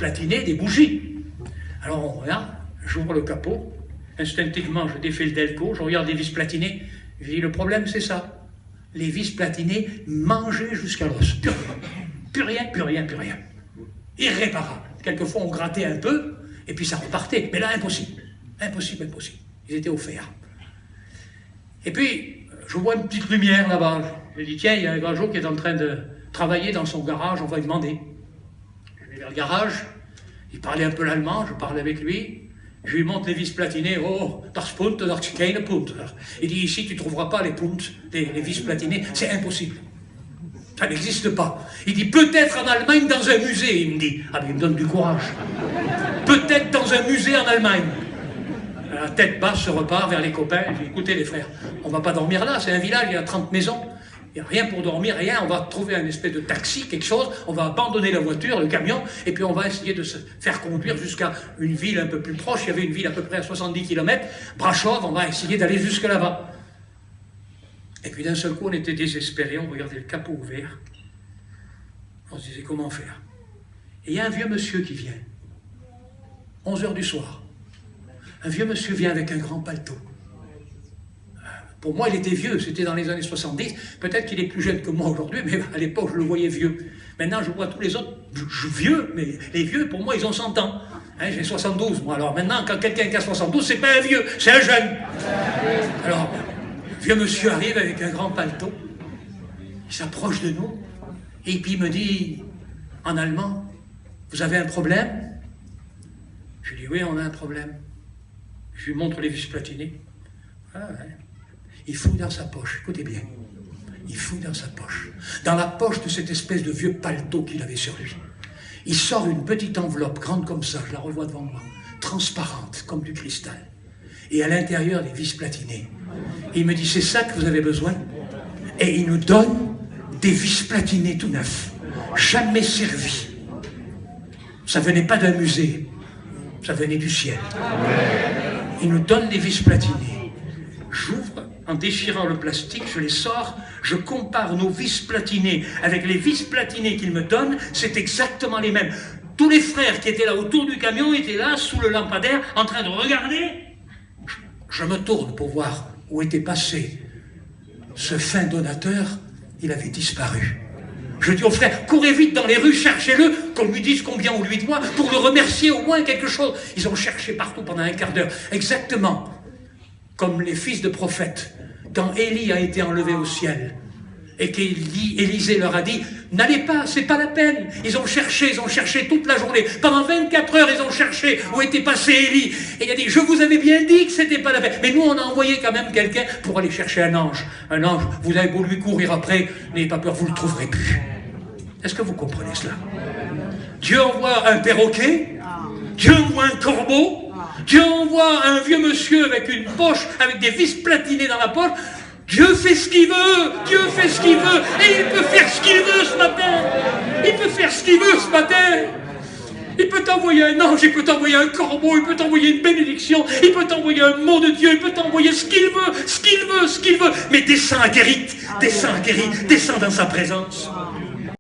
platinées, des bougies. Alors on regarde, j'ouvre le capot, instinctivement je défais le delco, je regarde les vis platinées, je dis le problème c'est ça. Les vis platinées mangées jusqu'à l'os. Plus rien, plus rien, plus rien, plus rien. Irréparable. Quelquefois on grattait un peu, et puis ça repartait. Mais là, impossible. Impossible, impossible. Ils étaient offerts. Et puis, je vois une petite lumière là-bas. Je dis, tiens, il y a un Grageot qui est en train de travailler dans son garage, on va lui demander. Je vais vers le garage, il parlait un peu l'allemand, je parle avec lui, je lui montre les vis platinées, oh, das Punt, das keine Punt. Il dit, ici, tu ne trouveras pas les Punt, les vis platinées, c'est impossible. Ça n'existe pas. Il dit, peut-être en Allemagne dans un musée, il me dit. Ah, mais il me donne du courage. Peut-être dans un musée en Allemagne. La tête basse se repart vers les copains. Je dis, écoutez les frères, on ne va pas dormir là, c'est un village, il y a 30 maisons. Il n'y a rien pour dormir, rien. On va trouver un espèce de taxi, quelque chose. On va abandonner la voiture, le camion, et puis on va essayer de se faire conduire jusqu'à une ville un peu plus proche. Il y avait une ville à peu près à 70 km. Brașov, on va essayer d'aller jusque là-bas. Et puis d'un seul coup, on était désespérés, on regardait le capot ouvert. On se disait, comment faire? Et il y a un vieux monsieur qui vient, 11 h du soir. Un vieux monsieur vient avec un grand paletot. Pour moi, il était vieux, c'était dans les années 70. Peut-être qu'il est plus jeune que moi aujourd'hui, mais à l'époque, je le voyais vieux. Maintenant, je vois tous les autres vieux, mais les vieux, pour moi, ils ont 100 ans. Hein, j'ai 72, moi. Alors maintenant, quand quelqu'un qui a 72, c'est pas un vieux, c'est un jeune. Alors, le vieux monsieur arrive avec un grand paletot. Il s'approche de nous, et puis il me dit, en allemand, vous avez un problème? Je lui dis, oui, on a un problème. Je lui montre les vis platinées. Ah, ouais. Il fouille dans sa poche, écoutez bien. Il fouille dans sa poche. Dans la poche de cette espèce de vieux paletot qu'il avait sur lui. Il sort une petite enveloppe, grande comme ça, je la revois devant moi, transparente, comme du cristal. Et à l'intérieur, des vis platinées. Et il me dit, c'est ça que vous avez besoin? Et il nous donne des vis platinées tout neufs, jamais servis. Ça venait pas d'un musée, ça venait du ciel. Il nous donne des vis platinées. J'ouvre, en déchirant le plastique, je les sors, je compare nos vis platinées avec les vis platinées qu'il me donne, c'est exactement les mêmes. Tous les frères qui étaient là autour du camion étaient là, sous le lampadaire, en train de regarder. Je me tourne pour voir où était passé ce fin donateur. Il avait disparu. Je dis aux frères, courez vite dans les rues, cherchez-le, qu'on lui dise combien on lui doit, pour le remercier au moins quelque chose. Ils ont cherché partout pendant un quart d'heure, exactement comme les fils de prophètes, quand Élie a été enlevé au ciel, et qu'Élisée leur a dit, n'allez pas, c'est pas la peine. Ils ont cherché toute la journée. Pendant 24 heures, ils ont cherché où était passé Élie. Et il a dit, je vous avais bien dit que c'était pas la peine. Mais nous, on a envoyé quand même quelqu'un pour aller chercher un ange. Un ange, vous avez beau lui courir après, n'ayez pas peur, vous le trouverez plus. Est-ce que vous comprenez cela? Dieu envoie un perroquet, Dieu envoie un corbeau, Dieu envoie un vieux monsieur avec une poche, avec des vis platinées dans la poche. Dieu fait ce qu'il veut, Dieu fait ce qu'il veut, et il peut faire ce qu'il veut ce matin. Il peut faire ce qu'il veut ce matin. Il peut t'envoyer un ange, il peut t'envoyer un corbeau, il peut t'envoyer une bénédiction, il peut t'envoyer un mot de Dieu, il peut t'envoyer ce qu'il veut, ce qu'il veut, ce qu'il veut. Mais descends à Guérite, descends dans sa présence.